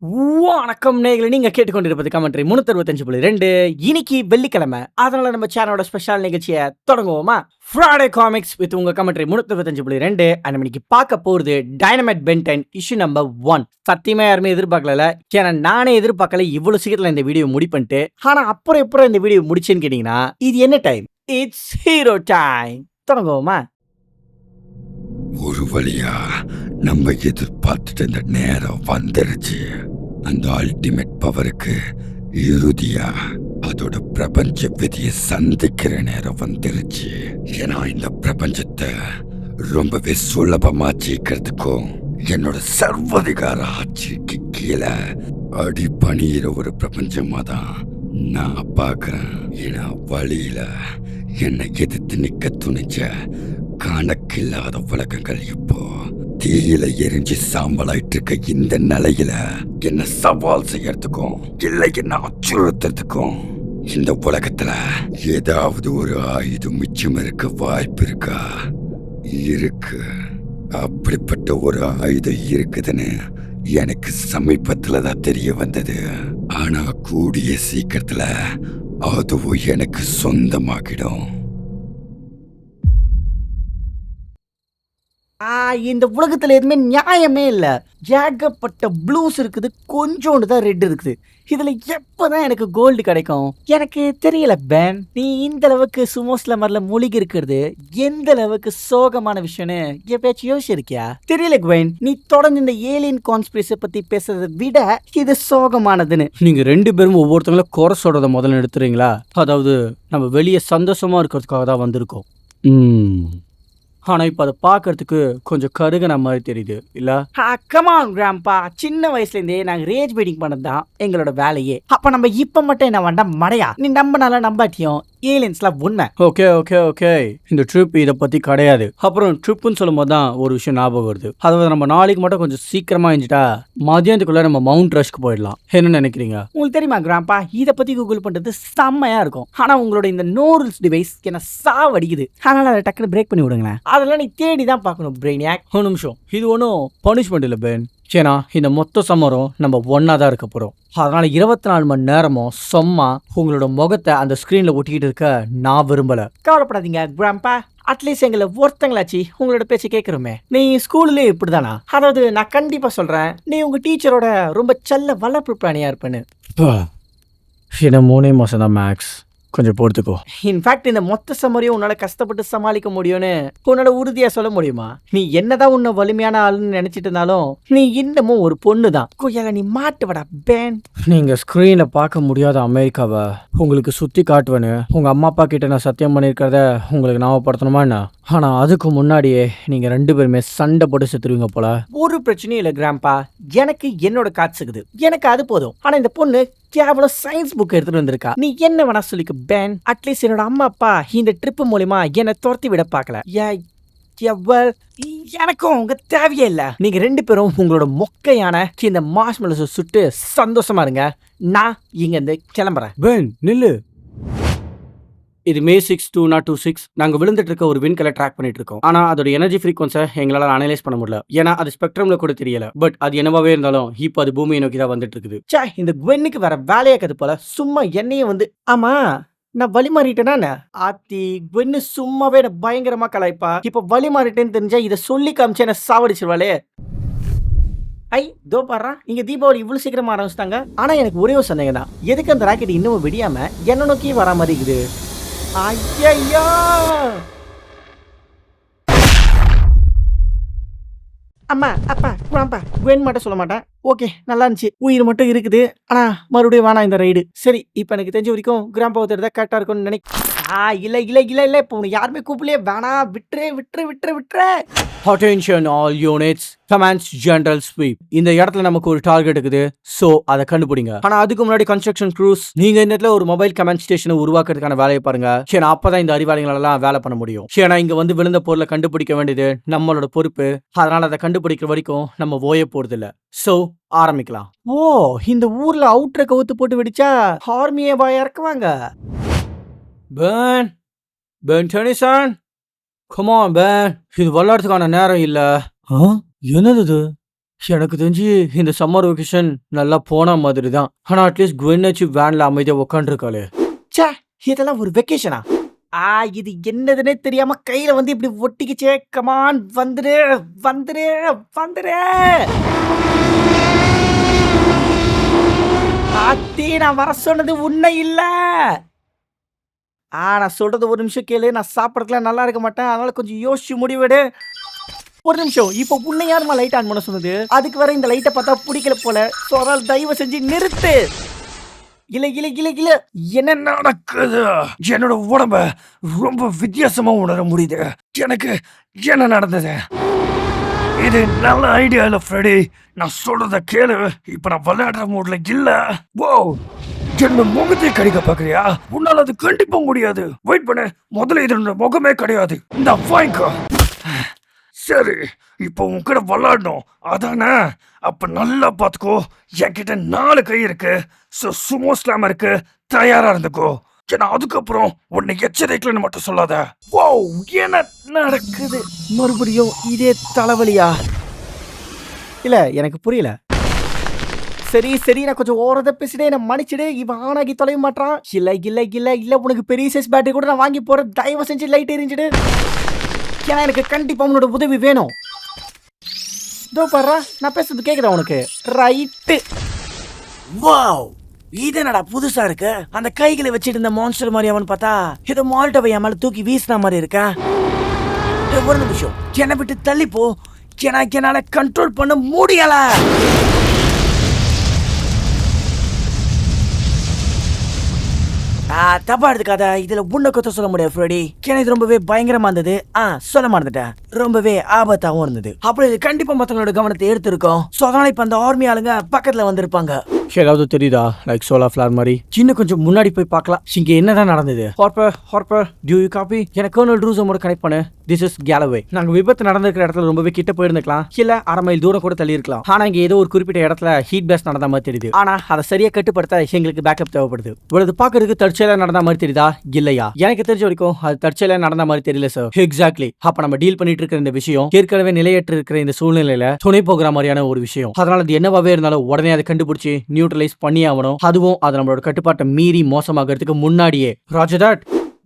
வணக்கம் நேயர்களே, நீங்க கேட்டுக்கொண்டிருப்பது கமெண்ட்ரி 365.2. இன்னைக்கு வெள்ளிக்கிழமை. அதனால நம்ம சேனலோட ஸ்பெஷல் நிகழ்ச்சிய தொடங்குவோமா? ஃப்ரைடே காமிக்ஸ் வித் உங்க கமெண்ட்ரி 365.2 அண்ட் நம்ம இன்னைக்கு பார்க்க போறது டைனமைட் பென் 10 இஷ்யூ நம்பர் 1. சத்தியமா யாருமே எதிர்பார்க்கல. ஏன்னா நானே எதிர்பார்க்கல இவ்வளவு சீக்கிரத்துல இந்த வீடியோ முடிப்பேன்ட்டு. ஆனா அப்புறம் எப்பறம் இந்த வீடியோ முடிச்சேன்னு கேட்டீங்கன்னா, இது என்ன டைம்? It's hero time. தொடங்குவோமா? ஒரு வழியா நம்ம எதிர்பார்த்துட்டு இந்த நேரம் வந்துருச்சு. அந்த அல்டிமேட் பவருக்கு இறுதியா அதோட பிரபஞ்ச விதியை சந்திக்கிற நேரம் வந்துருச்சு. ஏன்னா இந்த பிரபஞ்சத்தை ரொம்பவே சுலபமா ஜெயிக்கிறதுக்கும் என்னோட சர்வதிகார ஆட்சிக்கு கீழே அடிபணிகிற ஒரு பிரபஞ்சமா தான் நான் பார்க்கிறேன். ஏன்னா வழியில என்னை எதிர்த்து நிக்க துணிச்ச கணக்கில்லாத உலகங்கள் இப்போ தீயில எரிஞ்சு சாம்பலாயிட்டு இருக்க இந்த நிலையில என்ன சவால் செய்யறதுக்கும் இல்லை என்ன அச்சுறுத்துறதுக்கும் இந்த உலகத்துல ஏதாவது ஒரு ஆயுதம் மிச்சம் இருக்க வாய்ப்பு இருக்கா? இருக்கு. அப்படிப்பட்ட ஒரு ஆயுதம் இருக்குதுன்னு எனக்கு சமீபத்துல தான் தெரிய வந்தது. ஆனா கூடிய சீக்கிரத்துல அதுவும் எனக்கு சொந்தமாகிடும். இந்த உலகத்துல எதுவுமே நியாயமே இல்ல. ஏகப்பட்ட ப்ளூஸ் இருக்குது, கொஞ்சோண்டு தான் ரெட் இருக்குது. இதுல எப்பதான் எனக்கு கோல்டு கிடைக்கும்? எனக்கு தெரியல பென். நீ இந்த அளவுக்கு சுமோஸ்லமர்ல மூழ்கி இருக்கிறது எந்த அளவுக்கு சோகமான விஷயம்னு எப்பயாச்சும் யோசிச்சிருக்கியா? தெரியல குவென். நீ தொடர்ந்து இந்த ஏலியன் கான்ஸ்பிரசி பத்தி பேசுறதை விட இது சோகமானதுன்னு. நீங்க ரெண்டு பேரும் ஒவ்வொருத்தங்கள குறை சொல்றத முதல்ல எடுத்துறீங்களா? அதாவது நம்ம வெளியே சந்தோஷமா இருக்கிறதுக்காக தான் வந்திருக்கோம். ஆனா இப்ப அதை பாக்குறதுக்கு கொஞ்சம் கருகன மாதிரி தெரியுது இல்ல? கமான் கிராம்பா, சின்ன வயசுல இருந்தே நாங்க ரேஜ் பீட்டிங் பண்ணதுதான் எங்களோட வேலையே. அப்ப நம்ம இப்ப மட்டும் என்ன வேண்டாம் மடையா? நீ நம்பினால நம்பாட்டியும் ஏலியன்ஸ்லாம் உண்மை. ஓகே ஓகே ஓகே, இந்த ட்ரிப் இதை பத்தி கிடையாது. அப்புறம் ட்ரிப்புன்னு சொல்லும் போது தான் ஒரு விஷயம் ஞாபகம் வருது. அதாவது நம்ம நாளைக்கு மட்டும் கொஞ்சம் சீக்கிரமா இருந்துட்டா மதியானத்துக்குள்ள நம்ம மவுண்ட் ரஷ்க்கு போயிடலாம். என்ன நினைக்கிறீங்க? உங்களுக்கு தெரியுமா கிராம்பா, இதை பத்தி கூகுள் பண்றது செம்மையா இருக்கும். ஆனா உங்களோட இந்த நோரல்ஸ் டிவைஸ் என்ன சாவடிக்குது. அதனால அதை டக்குன்னு பிரேக் பண்ணி விடுங்களேன். அதெல்லாம் நீ தேடி தான் பார்க்கணும் பிரெயினியாக். ஒரு நிமிஷம், இது ஒன்றும் பனிஷ்மெண்ட் இல்லை பென். ஏன்னா இந்த மொத்த சம்மரும் நம்ம ஒன்னா தான் இருக்க போறோம். அதனால 24 மணி நேரமும் சும்மா உங்களோட முகத்தை அந்த ஸ்கிரீன்ல ஒட்டிக்கிட்டு இருக்க நான் விரும்பல. கவலைப்படாதீங்க கிராம்பா, அட்லீஸ்ட் எங்களை ஒருத்தங்களாச்சு உங்களோட பேச்சு கேட்கறோமே. நீ ஸ்கூல்லேயே இப்படிதானா? அதாவது நான் கண்டிப்பா சொல்றேன், நீ உங்க டீச்சரோட ரொம்ப செல்ல வளர்ப்பு பிராணியா இருப்பேன்னு. என்ன 3 மாசம் தான் மேக்ஸ், கொஞ்சம் பொறுத்துக்கோ. இன்ஃபேக்ட் இந்த மொத்த சம்மரையும் உன்னால கஷ்டப்பட்டு சமாளிக்க முடியும்னு உன்னால உறுதியா சொல்ல முடியுமா? நீ என்னதான் உன்னை வலிமையான ஆளுன்னு நினைச்சிட்டு இருந்தாலும் நீ இன்னமும் ஒரு பொண்ணு தான். கொய்யால நீ மாட்டுவடா பேன். நீங்க ஸ்கிரீன்ல பார்க்க முடியாத அமெரிக்காவை உங்களுக்கு சுத்தி காட்டுவேன்னு உங்க அம்மா அப்பா கிட்ட நான் சத்தியம் பண்ணிருக்கிறத உங்களுக்கு ஞாபகப்படுத்தணுமா என்ன? ஆனா அதுக்கு முன்னாடியே நீங்க ரெண்டு பேருமே சண்டை போட்டு செத்துருவீங்க போல. ஒரு பிரச்சனையும் இல்ல கிராம்பா, எனக்கு என்னோட காட்சுக்குது, எனக்கு அது போதும். ஆனா இந்த பொண்ணு கேவலம் சயின்ஸ் புக் எடுத்துட்டு வந்திருக்கா. நீ என்ன வேணா சொல்லிக்க பென். அட்லீஸ்ட் என்னோட அம்மா அப்பா இந்த ட்ரிப் மூலமா என்னை துரத்தி விட பார்க்கல. எனக்கும் உங்க தேவையே இல்ல. நீங்க ரெண்டு பேரும் உங்களோட மொக்கையான இந்த மார்ஷ்மெலோஸை சுட்டு சந்தோஷமா இருங்க. நான் இங்க இருந்து கிளம்புறேன். பென் நில்லு. இது மே 6, 2026. நாங்க விழுந்துட்டு இருக்க ஒரு விண்கலை ட்ராக் பண்ணிட்டு இருக்கோம். ஆனா அதோட எனர்ஜி ஃப்ரீக்வன்ஸை எங்களால அனலைஸ் பண்ண முடியல. ஏன்னா அது ஸ்பெக்ட்ரம்ல கூட தெரியல. பட் அது என்னவாவே இருந்தாலும் இப்போ அது பூமியை நோக்கி தான் வந்துட்டு இருக்குது. சே, இந்த குவென்னுக்கு வேற வேலையாக்குது போல. சும்மா என்னையும் வந்து ஆமா நான் வழி மாறிட்டேனா? ஆத்தி குவென்னு சும்மாவே என்ன பயங்கரமா கலாய்ப்பா. இப்ப வழி மாறிட்டேன்னு தெரிஞ்சா இதை சொல்லி காமிச்சு என்ன சாவடிச்சிருவாளே. ஐ தோ பாரா, இங்க தீபாவளி இவ்வளவு சீக்கிரமா ஆரம்பிச்சிட்டாங்க. ஆனா எனக்கு ஒரே ஒரு சந்தேகம் தான், எதுக்கு அந்த ராக்கெட் இன்னமும் வெடியாம என்ன நோக்கி வரா மாதிரி இருக்குது? ஐயா அம்மா அப்பா குராம்பா குவென் மட்டும் சொல்ல மாட்டேன். ஓகே, நல்லா இருந்துச்சு, உயிர் மட்டும் இருக்குது. ஆனா மறுபடியும் வேணாம் இந்த ரைடு. சரி, இப்போ எனக்கு தெரிஞ்ச வரைக்கும் கிராம்பா தான் கரெக்டா இருக்கும்னு நினைக்கிறேன். இல்ல இல்ல இல்ல இல்ல, இப்போ உனக்கு யாருமே கூப்பிடலையே. வேணாம், விட்டுரு விட்டுரு விட்டுரு விட்டுரு. Attention all units, commands general sweep. இந்த இடத்துல நமக்கு ஒரு டார்கெட் இருக்குது. சோ அதை கண்டுபிடிங்க. ஆனா அதுக்கு முன்னாடி கன்ஸ்ட்ரக்ஷன் க்ரூஸ், நீங்க இந்த இடத்துல ஒரு மொபைல் கமாண்ட் ஸ்டேஷனை உருவாக்குறதுக்கான வேலையை பாருங்க. ஏன்னா அப்பதான் இந்த அறிவாளிகளெல்லாம் வேலை பண்ண முடியும். ஏன்னா இங்க வந்து விழுந்த பொருளை கண்டுபிடிக்க வேண்டியது நம்மளோட பொறுப்பு. அதனால அதை கண்டுபிடிக்கிற வரைக்கும் நம்ம ஓய போறது இல்ல. சோ ஆரம்பிக்கலாம். ஓ, இந்த ஊர்ல அவுட்ரை கவுத்து போட்டு வெடிச்சா ஆர்மியே இறக்குவாங்க. Ben Ben Denison, come on Ben, இது விளையாடுறதுக்கான நேரம் இல்ல. என்னது இது? எனக்கு தெரிஞ்சு இந்த சம்மர் வெக்கேஷன் நல்லா போன மாதிரி தான். ஆனா அட்லீஸ்ட் குவென்னாச்சு வேன்ல அமைதியா உட்காந்துருக்காளே. ச்சே, இதெல்லாம் ஒரு வெக்கேஷனா? இது என்னதுன்னே தெரியாம கையில வந்து இப்படி ஒட்டிக்கிச்சே. கமான், வந்துரு வந்துரு வந்துரு. அத்தி, நான் வர சொன்னது உன்னை இல்ல. நான் சொல்றது ஒரு நிமிஷம் கேளு. நான் சாப்பிடறதுலாம் நல்லா இருக்க மாட்டேன். அதனால கொஞ்சம் யோசிச்சு முடிவெடு. ஒரு நிமிஷம். இப்போ உன்னை யாரும்மா லைட் ஆன் பண்ண சொன்னது? அதுக்கு வேற இந்த லைட்டை பார்த்தா பிடிக்கல போல. ஸோ அதனால தயவு செஞ்சு நிறுத்து. இல்ல இல்ல இல்ல இல்ல. என்ன நடக்குது? என்னோட உடம்ப ரொம்ப வித்தியாசமா உணர முடியுது. எனக்கு என்ன நடந்தது? இது நல்ல ஐடியா இல்ல ஃப்ரெடி. நான் சொல்றத கேளு. இப்ப நான் விளையாடுற மூட்ல இல்ல. ஓ, என்ன முகத்தை கடிக்க பாக்குறியா? உன்னால அது கண்டிப்பா முடியாது. வெயிட் பண்ணு. முதல்ல இது முகமே கிடையாது. இந்த வாங்கிக்கோ. சரி, இப்போ உன்கிட்ட விளையாடணும் அதானே? அப்ப நல்லா பாத்துக்கோ. என்கிட்ட 4 கை இருக்கு. சுமோ ஸ்லாம் இருக்கு. தயாரா இருந்துக்கோ. ஏன்னா அதுக்கப்புறம் உன்னை எச்சரிக்கலன்னு மட்டும் சொல்லாத. ஓ, என்ன நடக்குது? மறுபடியும் இதே தலைவலியா? இல்ல, எனக்கு புரியல. சரி சரி, நான் கொஞ்சம் ஓரத பேசிட்டே என்ன மன்னிச்சிடு. இவன் ஆனாகி தொலைய மாட்டான். இல்ல இல்ல இல்ல இல்ல, உனக்கு பெரிய சைஸ் பேட்டரி கூட நான் வாங்கி போறேன். தயவு செஞ்சு லைட் எரிஞ்சிடு. ஏன்னா எனக்கு கண்டிப்பா உன்னோட உதவி வேணும். இதோ பாரு, நான் பேசுறது கேக்குதா உனக்கு? ரைட்டு. வாவ், இது என்னடா புதுசா இருக்கு? அந்த கைகளை வச்சுட்டு இந்த மான்ஸ்டர் மாதிரி அவன் பார்த்தா ஏதோ மால்டவை என் மேல தூக்கி வீசின மாதிரி இருக்கா? ஒரு நிமிஷம், என்னை விட்டு தள்ளி போ. என்னால கண்ட்ரோல் பண்ண முடியல. தப்பா எடுத்துக்காத. இதுல உன்னை கொத்த சொல்ல முடியாது ஃப்ரெடி. ஏன்னா இது ரொம்பவே பயங்கரமா இருந்தது. சொல்ல மறந்துட்டேன். ரொம்பவே ஆபத்தாவும் இருந்தது. அப்புறம் இது கண்டிப்பா மத்தவங்களோட கவனத்தை எடுத்திருக்கோம். சோ அதனால இப்ப அந்த ஆர்மி ஆளுங்க பக்கத்துல வந்திருப்பாங்க. ஏதாவது தெரியுதா? லைக் சோலார் ஃபிளார் மாதிரி. சின்ன கொஞ்சம் முன்னாடி போய் பார்க்கலாம். இங்க என்னதான் நடந்தது? Harper, do you copy? எனக்கு கர்னல் ரூசமோட கனெக்ட் பண்ணு. This is Galloway. நாங்க விபத்து நடந்திருக்கிற இடத்துல ரொம்பவே கிட்ட போயிருந்துக்கலாம். இல்ல 1/2 மைல் தூரம் கூட தள்ளி இருக்கலாம். ஆனா இங்க ஏதோ ஒரு குறிப்பிட்ட இடத்துல ஹீட் பேஸ் நடந்த மாதிரி தெரியுது. ஆனா அதை சரியா கட்டுப்படுத்த எங்களுக்கு பேக்கப் தேவைப்படுது. இவ்வளவு பாக்குறதுக்கு தற்செயலா நடந்த மாதிரி தெரியுதா இல்லையா? எனக்கு தெரிஞ்ச வரைக்கும் அது தற்செயலா நடந்த மாதிரி தெரியல சார். எக்ஸாக்ட்லி. அப்ப நம்ம டீல் பண்ணிட்டு இருக்கிற இந்த விஷயம் ஏற்கனவே நிலையற்று இருக்கிற இந்த சூழ்நிலையில துணை போகிற மாதிரியான ஒரு விஷயம். அதனால அது என்னவாவே இருந்தாலும் உடனே அதை கண்டுபிடிச்சு நியூட்ரலைஸ் பண்ணி ஆகணும். அதுவும் அது நம்மளோட கட்டுப்பாட்டை மீறி மோசமாகிறதுக்கு முன்னாடியே. ராஜர் தட்.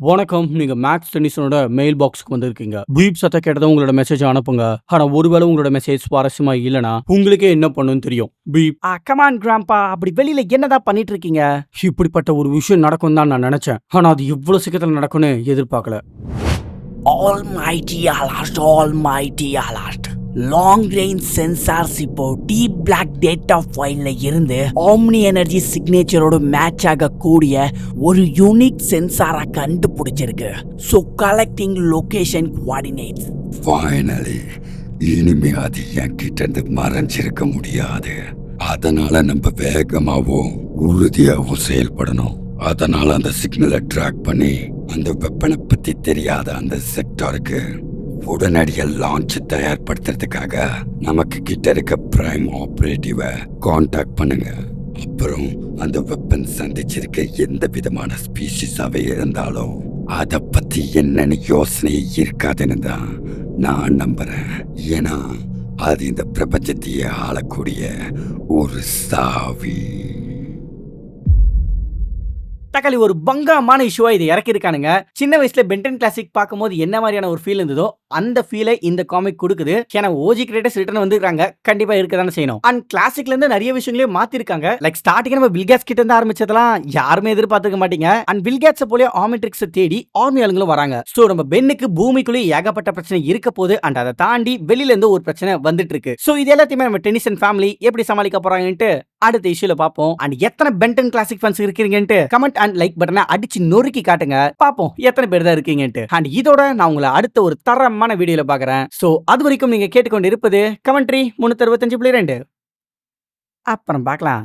வணக்கம், நீங்க மேக்ஸ் டென்னிசனோட மெயில் பாக்ஸ்க்கு வந்திருக்கீங்க. பீப் சத்த கேட்டதை உங்களோட மெசேஜ் அனுப்புங்க. ஆனா ஒருவேளை உங்களோட மெசேஜ் சுவாரஸ்யமா இல்லனா உங்களுக்கே என்ன பண்ணுன்னு தெரியும். பீப். கமான் கிராம்பா, அப்படி வெளியில என்னதான் பண்ணிட்டு இருக்கீங்க? இப்படிப்பட்ட ஒரு விஷயம் நடக்கும் தான் நான் நினைச்சேன். ஆனா அது இவ்வளவு சீக்கிரத்துல நடக்கும்னு எதிர்பார்க்கல. Almighty Alert. Long range sensors இப்போ டீப் பிளாக் டேட்டா ஃபைல்ல இருந்து ஆம்னி எனர்ஜி சிக்னேச்சரோட மேட்ச் ஆகக்கூடிய ஒரு யூனிக் சென்சாரை கண்டுபிடிச்சிருக்கு. So collecting location coordinates. Finally, இனிமே அது என்கிட்ட இருந்து மறைஞ்சிருக்க முடியாது. அதனால நம்ம வேகமாகவும் உறுதியாகவும் செயல்படணும். அதனால அந்த சிக்னலை ட்ராக் பண்ணி அந்த வெப்பனை பத்தி தெரியாத அந்த செக்டாருக்கு உடனடியாக லான்ச் தயார்படுத்துறதுக்காக நமக்கு கிட்ட இருக்க பிரைம் ஆப்ரேட்டிவை கான்டாக்ட் பண்ணுங்க. அப்புறம் அந்த வெப்பன் சந்திச்சிருக்க எந்த விதமான ஸ்பீஷிஸாவே இருந்தாலும் அதை பத்தி என்னன்னு யோசனை இருக்காதுன்னு தான் நான் நம்புறேன். ஏன்னா அது இந்த பிரபஞ்சத்தையே ஆளக்கூடிய ஒரு சாவி. தக்காளி, ஒரு பங்கமான இஷ்யூவா இதை இறக்கிருக்கானுங்க. சின்ன வயசுல பென்டன் கிளாசிக் பார்க்கும்போது என்ன மாதிரியான ஒரு ஃபீல் இருந்ததோ அந்த ஃபீலை இந்த காமிக் கொடுக்குது. ஏன்னா ஓஜி கிரியேட்டர்ஸ் ரிட்டர்ன் வந்துருக்காங்க, கண்டிப்பா இருக்க தானே செய்யணும். அண்ட் கிளாசிக்ல இருந்து நிறைய விஷயங்களையும் மாத்திருக்காங்க. லைக் ஸ்டார்டிங் நம்ம பில்கேட்ஸ் கிட்ட இருந்து ஆரம்பிச்சதெல்லாம் யாருமே எதிர்பார்த்துக்க மாட்டீங்க. அண்ட் பில்கேட்ஸ் போல ஆர்மிட்ரிக்ஸ் தேடி ஆர்மி ஆளுங்களும் வராங்க. சோ நம்ம பென்னுக்கு பூமிக்குள்ளே ஏகப்பட்ட பிரச்சனை இருக்க போது. அண்ட் அதை தாண்டி வெளியில இருந்து ஒரு பிரச்சனை வந்துட்டு இருக்கு. சோ இது எல்லாத்தையுமே நம்ம டென்னிசன் ஃபேமிலி எப்படி சமாளிக்க போறாங்கன்ட்டு அடுத்த இஷ்யூல பாப்போம். அண்ட் எத்தனை பென்டன் கிளாசிக் ஃபேன்ஸ் இருக்கீங்கன்ட்டு கமெண்ட் அண்ட் லைக் பட்டனை அடிச்சு நொறுக்கி காட்டுங்க. பாப்போம் எத்தனை பேர் தான் இருக்கீங்கன்ட்டு. அண்ட் இதோட நான் உங்களை அடுத்த ஒரு தரமான வீடியோல பாக்குறேன். சோ அது வரைக்கும் நீங்க கேட்டுக்கொண்டு இருப்பது கமெண்ட்ரி 365.2. அப்புறம் பார்க்கலாம்.